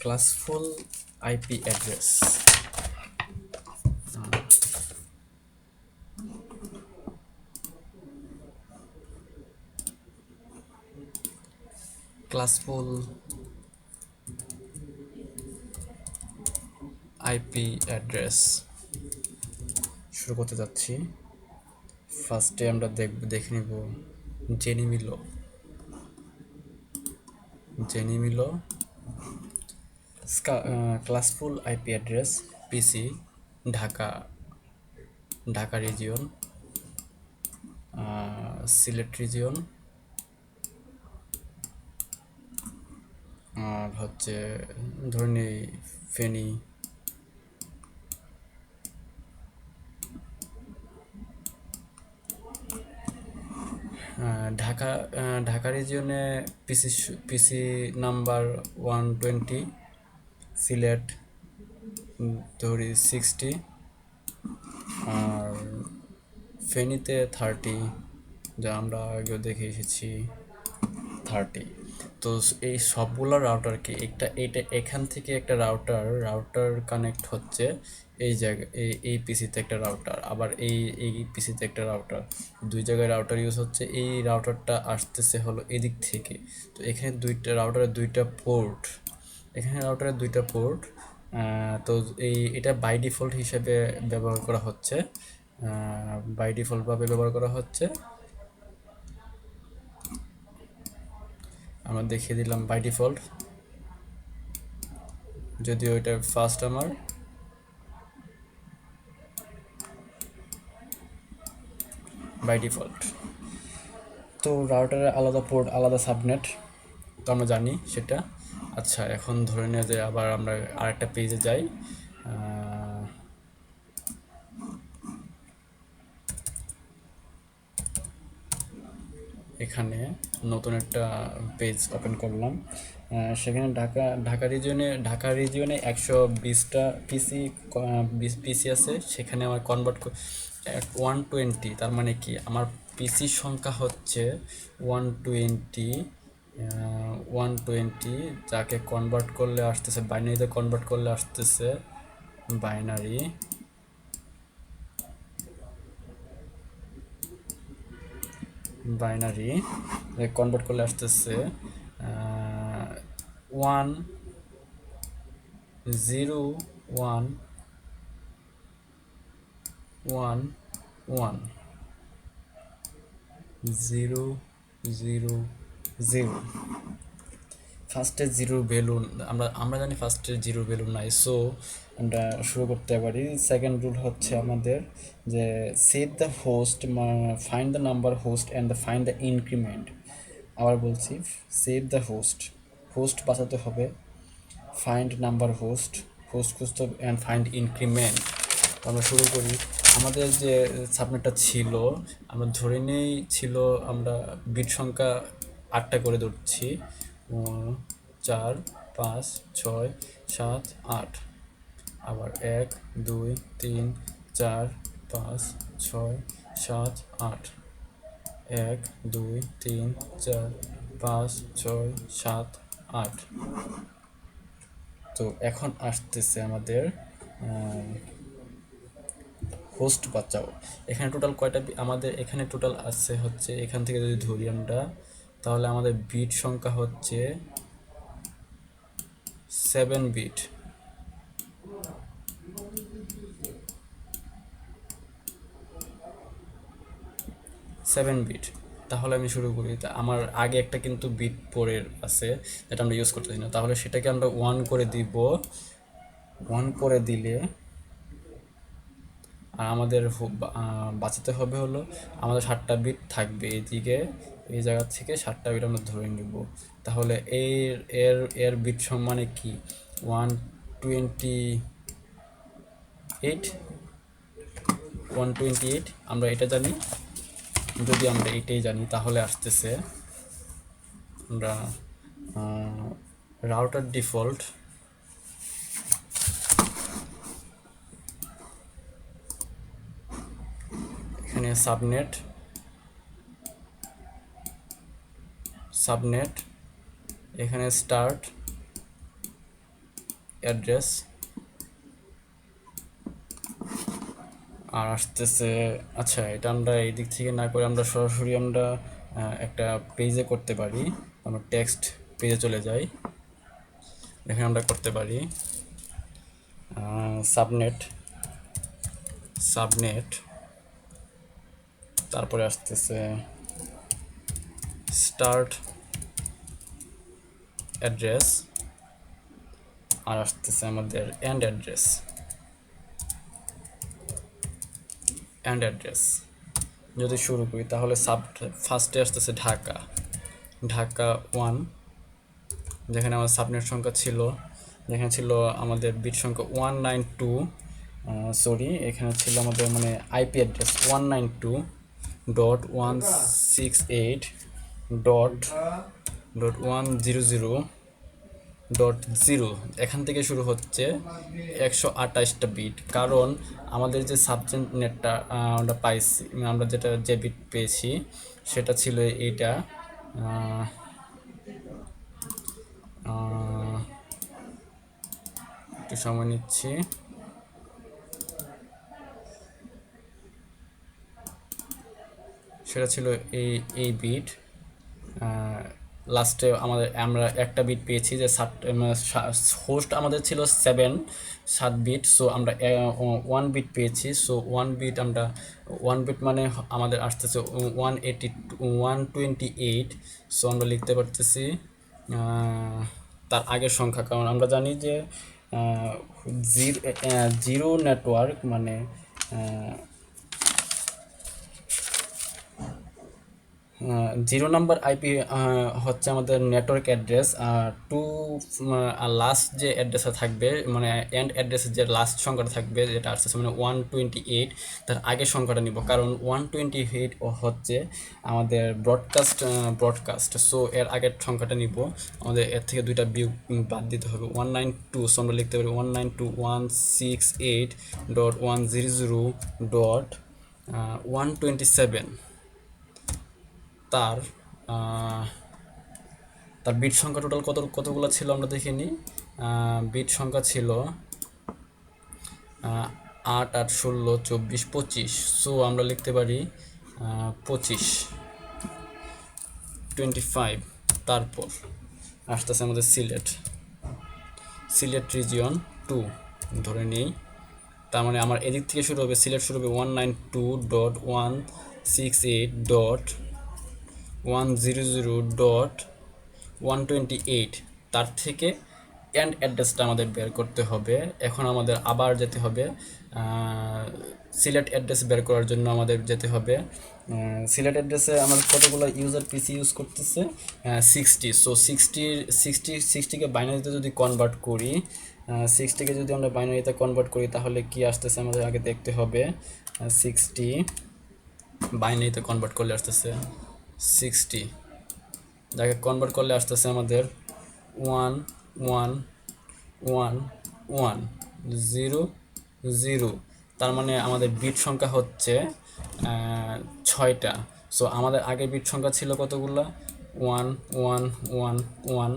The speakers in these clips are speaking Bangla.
classful IP address. Classful IP address শুরু করতে যাচ্ছি। ফার্স্টে আমরা দেখে নিব জেনিমিলো ক্লাসফুল আইপি অ্যাড্রেস পিসি ঢাকা ঢাকা রিজিয়ন, সিলেট রিজিয়ন, আর হচ্ছে ধরে নিই ফেনী, ঢাকা ঢাকা রিজিয়নে পিসি নাম্বার 120, সিলেট ধরি 60, আর ফেনীতে 30, যা আমরা আগেও দেখে এসেছি 30। তো এই সবগুলো রাউটারকে এটা এখান থেকে একটা রাউটার কানেক্ট হচ্ছে এই জায়গায়, এই পিসিতে একটা রাউটার, আবার এই পিসিতে একটা রাউটার, দুই জায়গায় রাউটার ইউজ হচ্ছে। এই রাউটারটা আসতেছে হলো এদিক থেকে। তো এখানে রাউটারের দুইটা পোর্ট, এখানে রাউটারের দুইটা পোর্ট। তো এটা বাই ডিফল্ট হিসেবে ব্যবহার করা হচ্ছে, বাই ডিফল্টভাবে ব্যবহার করা হচ্ছে। আমরা দেখিয়ে দিলাম বাই ডিফল্ট, যদিও এটা ফার্স্ট আমার। বাই ডিফল্ট তো রাউটারের আলাদা পোর্ট, আলাদা সাবনেট, তো আমরা জানি সেটা। আচ্ছা, এখন ধরে নিয়ে যে আবার আমরা আরেকটা পেজে যাই। এখানে নতুন একটা পেজ ওপেন করলাম। সেখানে ঢাকা রিজিয়নে 120টা পিসি আছে। সেখানে আমার কনভার্ট 120, তার মানে কি আমার পিসির সংখ্যা হচ্ছে 120। 120 যাকে কনভার্ট করলে আসতেছে বাইনারিতে, কনভার্ট করলে আসতেছে বাইনারি বাইনারি কনভার্ট করলে আসতেছে 1011000। ফার্স্টে জিরো ভ্যালু, আমরা জানি ফার্স্টে জিরো ভ্যালু নাই, সো আমরা শুরু করতে পারি। সেকেন্ড রুল হচ্ছে আমাদের যে save the host, find the number host and the find the increment. আবার বলছি, সেভ দ্য হোস্ট বাঁচাতে হবে, ফাইন্ড নাম্বার হোস্ট খুঁজতে হবে, অ্যান্ড ফাইন্ড ইনক্রিমেন্ট। আমরা শুরু করি। আমাদের যে সাবনেটটা ছিল, আমরা ধরে নেই ছিল, আমরা বিট সংখ্যা 8টা করে ধরছি, 4 5 6 7 8। আবার 1 2 3 4 5 6 7 8, 1 2 3 4 5 6 7 8। তো এখন আসতেছে আমাদের হোস্ট বাঁচাও। এখানে টোটাল কয়টা আমাদের এখানে টোটাল আছে হচ্ছে, এখান থেকে যদি ধরি আমরা, তাহলে আমাদের বিট সংখ্যা হচ্ছে 7 বিট। 7 বিট। তাহলে আমি শুরু করি। তা আমার আগে একটা কিন্তু বিট পরের আছে, যেটা আমরা ইউজ করতেছি না, তাহলে সেটাকে আমরা 1 করে দিব। 1 করে দিলে আর আমাদের বাঁচাতে হবে হলো, আমাদের 7টা বিট থাকবে এইদিকে, এই জায়গা থেকে 7টা বিট আমরা ধরে নিব। তাহলে এর এর এর বিট মানে কি, 128। 128 আমরা এটা জানি। যদি আমরা এটাই জানি, তাহলে আসতেছে আমরা রাউটার ডিফল্ট, এখানে সাবনেট এখানে স্টার্ট অ্যাড্রেস, আর আসতেছে, আচ্ছা এটা আমরা এই দিক থেকে না করে আমরা সরাসরি আমরা একটা পেজে করতে পারি। আমরা টেক্সট পেজে চলে যাই, এখানে আমরা করতে পারি সাবনেট, সাবনেট, তারপরে আসতেছে স্টার্ট অ্যাড্রেস, আর আসতেছে আমাদের এন্ড অ্যাড্রেস, এন্ড অ্যাড্রেস যদি শুরু করি তাহলে ফার্স্টে আসতেছে ঢাকা, ঢাকা 1, যেখানে আমার সাবনেট সংখ্যা ছিল, যেখানে ছিল আমাদের বিট সংখ্যা 192, সরি এখানে ছিল আমাদের মানে আইপি অ্যাড্রেস 192.168.100.0, এখান থেকে শুরু হচ্ছে 128টা বিট, কারণ আমাদের যে সাবজেক্ট নেটটা আমরা পাইছি, আমরা যে বিট পেয়েছি সেটা ছিল এইটা, একটু সময় নিচ্ছি, সেটা ছিল এই বিট, লাস্টে আমরা একটা বিট পেয়েছি যে হোস্ট আমাদের ছিল 7 বিট, সো আমরা 1 বিট পেয়েছি, সো 1 বিট আমরা 1 বিট মানে আমাদের আসতেছে 128, সো আমরা লিখতে পারতেছি তার আগের সংখ্যা, কারণ আমরা জানি যে জিরো নেটওয়ার্ক মানে জিরো নাম্বার আইপি হচ্ছে আমাদের নেটওয়ার্ক অ্যাড্রেস, আর লাস্ট যে অ্যাড্রেসটা থাকবে মানে এন্ড অ্যাড্রেসের যে লাস্ট সংখ্যাটা থাকবে যেটা আসছে মানে 128, তার আগের সংখ্যাটা নিব, কারণ 128 হচ্ছে আমাদের ব্রডকাস্ট, সো এর আগের সংখ্যাটা নিব, আমাদের এর থেকে দুইটা বিয়োগ বাদ দিতে হবে, 192, সো আমরা লিখতে পারি 192.168.100.127, তার তার বিট সংখ্যা টোটাল কতগুলো ছিল আমরা দেখে নিই, বিট সংখ্যা ছিল 8, 8, 16, 24, 25, সো আমরা লিখতে পারি 25, তারপর আসতেছে আমাদের সিলেট রিজিয়ন 2 ধরে নেই, তার মানে আমার এদিক থেকে শুরু হবে, সিলেট শুরু হবে 192.168.100.128, তার থেকে এন্ড অ্যাড্রেসটা আমাদের বের করতে হবে। এখন আমাদের আবার যেতে হবে সিলেট অ্যাড্রেস বের করার জন্য আমাদের যেতে হবে, সিলেট অ্যাড্রেসে আমাদের কতগুলো ইউজার পিসি ইউজ করতেছে 60, সো 60কে বাইনারিতে যদি কনভার্ট করি, 60কে যদি আমরা বাইনারিতে কনভার্ট করি তাহলে কি আসতেছে আমাদের আগে দেখতে হবে, 60 বাইনারিতে কনভার্ট করলে আসতেছে 60, যাকে কনভার্ট করলে আসতেছে আমাদের 11110, তার মানে আমাদের বিট সংখ্যা হচ্ছে 6টা, সো আমাদের আগে বিট সংখ্যা ছিল কতগুলো, 1 1 1 1,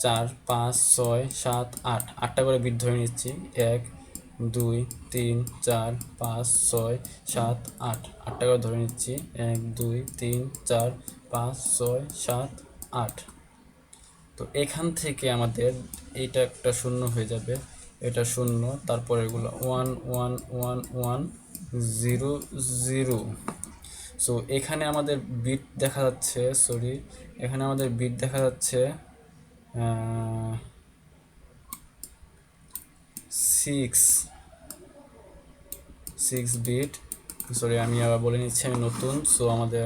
4 5 6 7 8, 8টা করে বিট ধরে নিচ্ছি, 1 2 3 4 5 6 7 8, 8টা করে ধরে নিচ্ছি, 1 2 3 4 5 6 7 8, তো এখান থেকে আমাদের এইটা একটা শূন্য হয়ে যাবে, এটা শূন্য, তারপরে এগুলো 1 1 1 1 0 0, সো এখানে আমাদের বিট দেখা যাচ্ছে, এখানে আমাদের বিট দেখা যাচ্ছে 6 বিট, আমি আবার বলে নিচ্ছি, আমি নতুন, সো আমাদের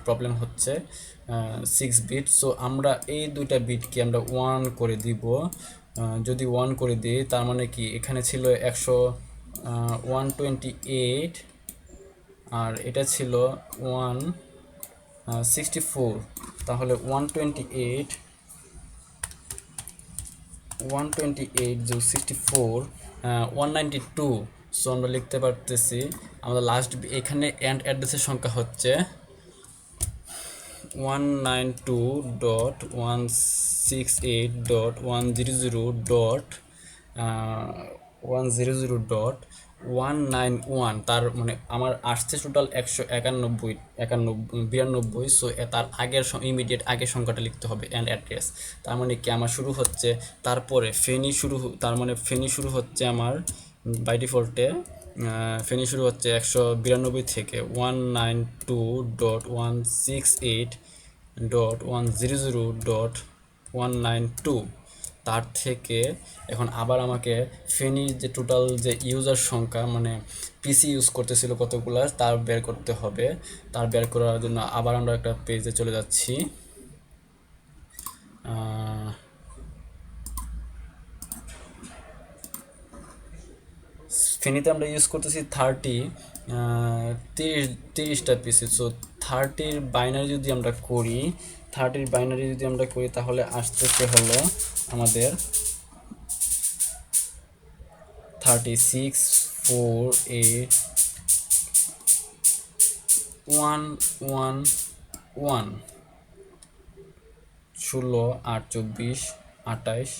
প্রবলেম হচ্ছে 6 বিট, সো আমরা এই দুইটা বিটকে আমরা 1 করে দিব, যদি 1 করে দিই তার মানে কি এখানে ছিল 128, আর এটা ছিল 164, তাহলে 128 যোগ 64 192, সো আমরা লিখতে পারতেছি আমাদের লাস্ট এখানে এন্ড অ্যাড্রেসের সংখ্যা হচ্ছে 192.168.100.100.191 তার মানে আমার আসছে টোটাল 191 92 সো তার আগের ইমিডিয়েট আগের সংখ্যাটা লিখতে হবে অ্যান্ড অ্যাড্রেস। তার মানে কি আমার শুরু হচ্ছে, তারপরে তার মানে ফেনী শুরু হচ্ছে আমার বাই ডিফল্টে ফেনী শুরু হচ্ছে 192 থেকে 192.168.100.192 তার থেকে এখন আবার আমাকে ফেনীর যে টোটাল যে ইউজার সংখ্যা মানে পিসি ইউজ করতেছিল কতগুলো তার বের করতে হবে। তার বের করার জন্য আবার আমরা একটা পেজে চলে যাচ্ছি। ফেনীতে আমরা ইউজ করতেছি 30টা পিসি। সো 30র বাইনারি যদি আমরা করি তাহলে আসতেছে হলো আমাদের 3648.111, 16 8 24 28,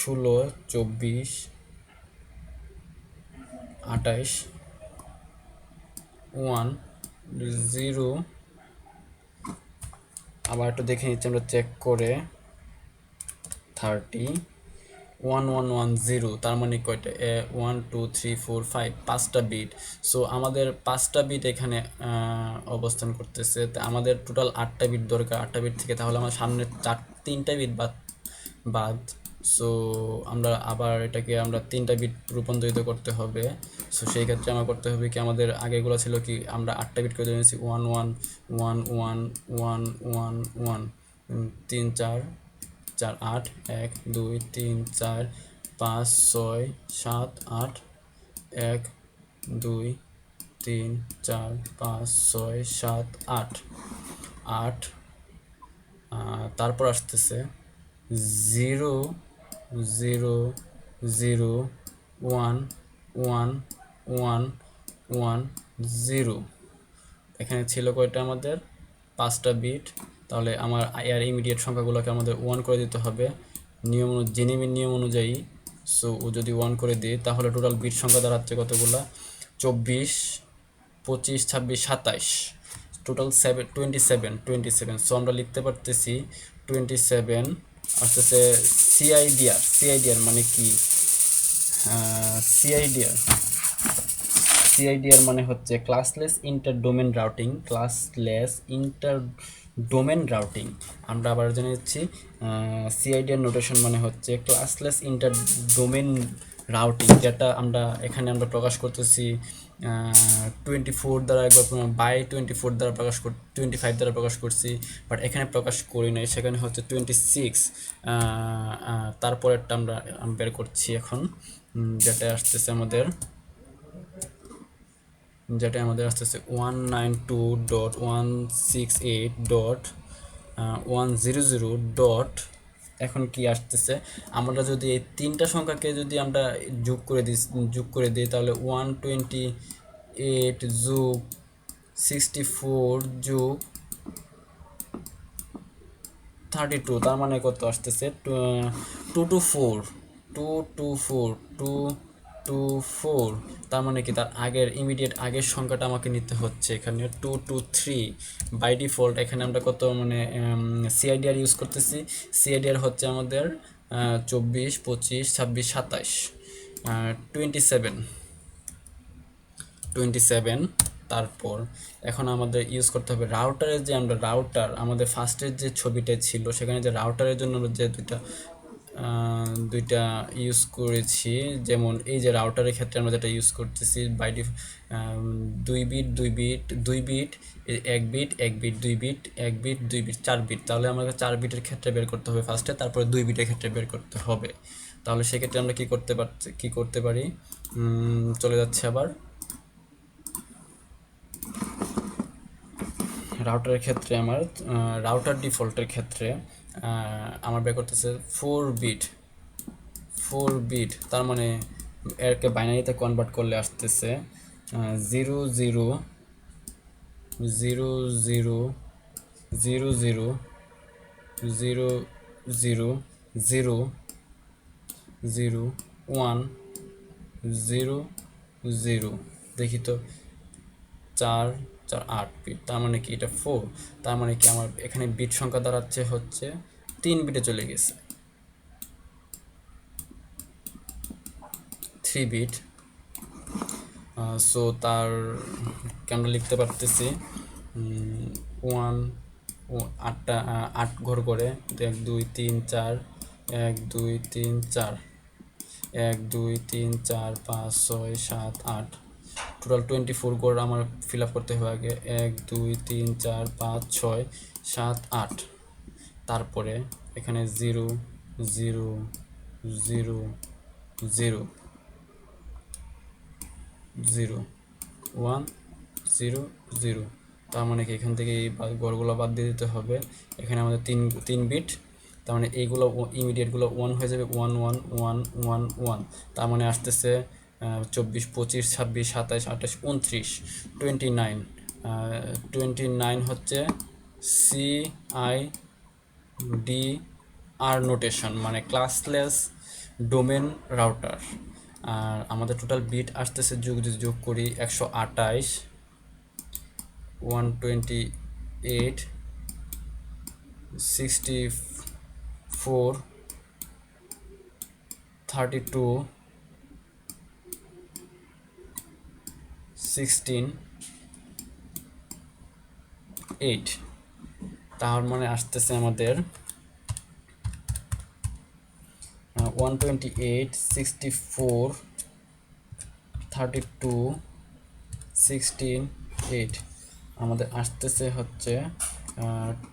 16 24 28, 10। আবার একটু দেখে নিচ্ছি আমরা চেক করে 30 1110, তার মানে কয়টা 1 2 3 4 5 5টা বিট। সো আমাদের 5টা বিট এখানে অবস্থান করতেছে, তা আমাদের টোটাল 8টা বিট দরকার। 8টা বিট থেকে তাহলে আমার সামনে 3টা বিট বাদ। সো আমরা আবার এটাকে আমরা 3টা বিট রূপান্তরিত করতে হবে। সো সেই ক্ষেত্রে আমার করতে হবে কি, আমাদের আগেগুলো ছিল কি আমরা 8টা বিট করে নিয়েছি 11111111, 3 4 4 8 1 2 3 4 5 6 7 8, 1 2 3 4 5 6 7 8 8। তারপর আসতেছে 0 0 0 1 1 1 1 0। এখানে ছিল কয়টা আমাদের 5টা বিট। তাহলে আমার এর ইমিডিয়েট সংখ্যাগুলোকে আমাদের 1 করে দিতে হবে জেনেমির নিয়ম অনুযায়ী। সো ও যদি 1 করে দিই তাহলে টোটাল বিট সংখ্যা দাঁড়াচ্ছে কতগুলা 24 25 26 27, টোটাল 27। সো আমরা লিখতে পারতেছি 27 আসতেছে সিআইডিআর মানে কি, সিআইডিআর সিআইডিআর মানে হচ্ছে ক্লাসলেস ইন্টার ডোমেন রাউটিং। আমরা আবার জেনে নিচ্ছি সিআইডিআর নোটেশন মানে হচ্ছে ক্লাসলেস ইন্টার ডোমেন রাউটিং, যেটা এখানে আমরা প্রকাশ করতেছি 24 দ্বারা, একবার বাই 24 দ্বারা 25 দ্বারা প্রকাশ করছি, বাট এখানে প্রকাশ করি নাই, সেখানে হচ্ছে 26। তারপরেরটা আমরা বের করছি এখন, যেটা আসতেছে আমাদের 192.168.100. এখন কি আসতেছে, আমরা যদি এই 3টা সংখ্যাকে যদি আমরা যোগ করে দিই তাহলে 128 যোগ 64 যোগ 32, তার মানে কত আসতেছে 224। তার মানে কি তার আগের ইমিডিয়েট আগের সংখ্যাটা আমাকে নিতে হচ্ছে এখানে 223 বাই ডিফল্ট। এখানে আমরা কত মানে সিআইডিআর ইউজ করতেছি, সিআইডিআর হচ্ছে আমাদের 24 25 26 27, 27। তারপর এখন আমাদের ইউজ করতে হবে রাউটারের যে রাউটার আমাদের ফার্স্টের যে ছবিটা ছিল সেখানে যে রাউটারের জন্য যে দুইটা ইউজ করেছি, যেমন এই যে রাউটারের ক্ষেত্রে আমরা যেটা ইউজ করতেছি 2 bit 2 bit 2 bit 1 bit 1 bit 2 bit 1 bit 2 bit 4 bit. তাহলে আমাদের 4 বিটের ক্ষেত্রে বের করতে হবে ফার্স্টে, তারপরে 2 বিটের ক্ষেত্রে বের করতে হবে। তাহলে সেক্ষেত্রে আমরা কি করতে পারি, চলে যাচ্ছে আবার রাউটারের ক্ষেত্রে আমার রাউটার ডিফল্টের ক্ষেত্রে আমার বের করতেছে 4 বিট। তার মানে এরকে বাইনারিতে কনভার্ট করলে আসতেছে 0 0 0 0 zero zero zero zero zero zero one zero zero. দেখি তো, 4 4 8 বিট, তার মানে কি এটা 4, তার মানে কি আমার এখানে বিট সংখ্যা দাঁড়াচ্ছে হচ্ছে 3 বিটে চলে গেছে, 3 বিট। সো তার আমরা লিখতে পারতেছি 1 আটটা 8 ঘর করে 1 2 3 4, 1 2 3 4, 1 2 3 4 5 6 7 8, টোটাল 24 ঘর আমার ফিল আপ করতে হবে আগে। 1 2 3 4 5 6 7 8, তারপরে এখানে 0 0 0 0 0 1 0 0। তার মানে কি এখান থেকে এই গড়গুলো বাদ দিয়ে দিতে হবে। এখানে আমাদের তিন বিট, তার মানে এইগুলো ইমিডিয়েটগুলো 1 হয়ে যাবে, 1 1 1 1 1। তার মানে আসতেছে 24 25 26 27 28 29, 29। 29 হচ্ছে C I D R notation, মানে ক্লাসলেস ডোমেন রাউটার। আর আমাদের টোটাল বিট আসতেছে যদি যোগ করি 128, 128, 64, 32, 16, 8। তার মানে আসতেছে আমাদের 128, 64, 32, 16, 8। আমাদের আসতেছে হচ্ছে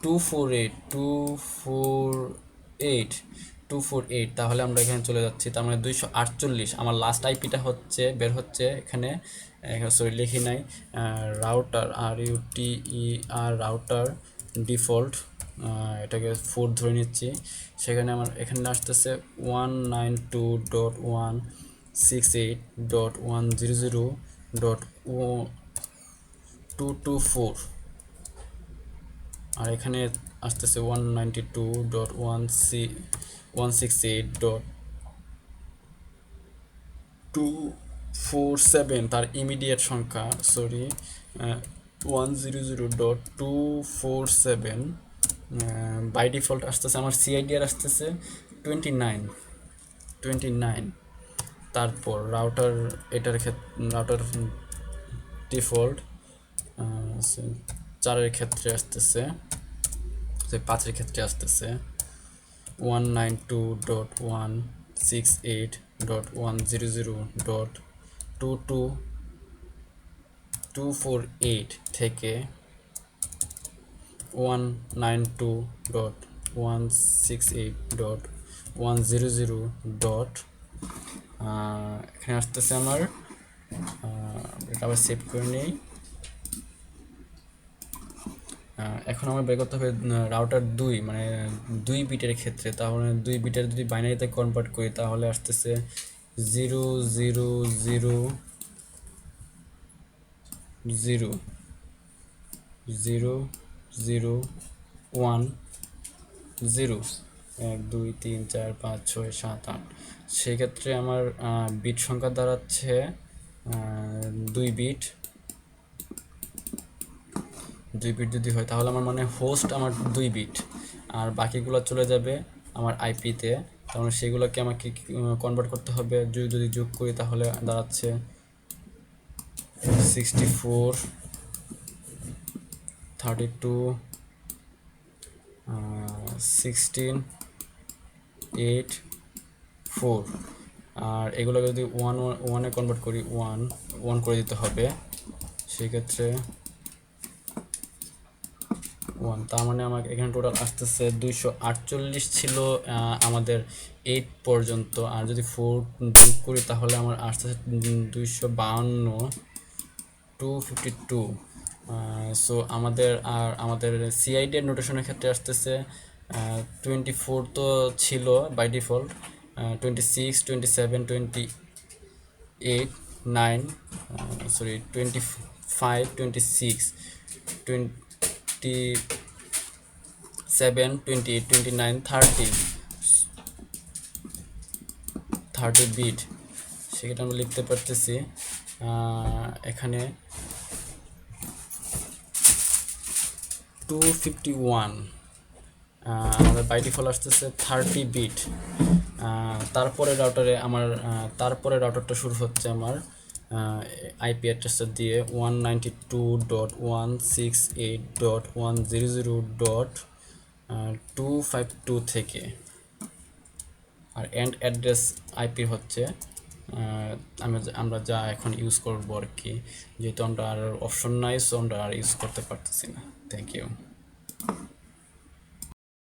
248, 248, 248। তাহলে আমরা এখানে চলে যাচ্ছি, তার মানে 248। আমার লাস্ট আইপিটা হচ্ছে বের হচ্ছে এখানে, সরি লিখি নাই, রাউটার RUTER রাউটার ডিফল্ট, এটাকে 4 ধরে নিচ্ছি। সেখানে আমার এখানে আসতেছে 192.168.100.224, আর এখানে আসতেছে 192.168.247, তার ইমিডিয়েট সংখ্যা, সরি, 100.247। বাই ডিফল্ট আসতেছে আমার সিআইডিআর আসতেছে 29, 29। তারপর রাউটার, রাউটার ডিফল্ট 4-এর ক্ষেত্রে আসতেছে, 5-এর ক্ষেত্রে আসতেছে 192.168.100.22248 থেকে 192.168.100. এখানে আসতেছে আমার, এটা আবার সেভ করে নেই। এখন আমার বের করতে হবে রাউটার 2, মানে 2 বিটের ক্ষেত্রে। তাহলে 2 বিটের যদি বাইনারিতে কনভার্ট করি তাহলে আসতেছে 0 0 0 0 0 0 1 0, 1 2 3 4 5 6 7 8। সেক্ষেত্রে আমার বিট সংখ্যা দাঁড়াচ্ছে 2 বিট। 2 বিট যদি হয় তাহলে আমার মানে হোস্ট আমার 2 বিট, আর বাকিগুলো চলে যাবে আমার আইপিতে। তাহলে সেগুলোকে আমাকে কনভার্ট করতে হবে। যদি যোগ করি তাহলে দাঁড়াচ্ছে 64, 32, 16, 8, 4। আর এগুলোকে যদি 1 কনভার্ট করি, 1 করে দিতে হবে। সেক্ষেত্রে 1, তার মানে আমাকে এখানে টোটাল আসতেছে 248 ছিল আমাদের 8 পর্যন্ত। আর যদি 4 যোগ করি তাহলে আমার আসতেছে 252, 252। সো আমাদের সিআইডি এর নোটেশনের ক্ষেত্রে আসতেছে 24 তো ছিল বাই ডিফল্ট, 26, 27, 28, 9, সরি 25, 26, 20, 30 বিট, সেটা আমরা লিখতে পারতেছি এখানে 251, আমাদের বাই ডিফল্ট আসতেছে 30 বিট। তারপরে রাউটারটা শুরু হচ্ছে আমার আইপি অ্যাড্রেসটা দিয়ে 192.168.100.252 থেকে। আর এন্ড অ্যাড্রেস আইপি হচ্ছে আমরা যা এখন ইউজ করবো আর কি, যেহেতু আমরা আর অপশন নাই, সো আমরা আর ইউজ করতে পারতেছি না। Thank you.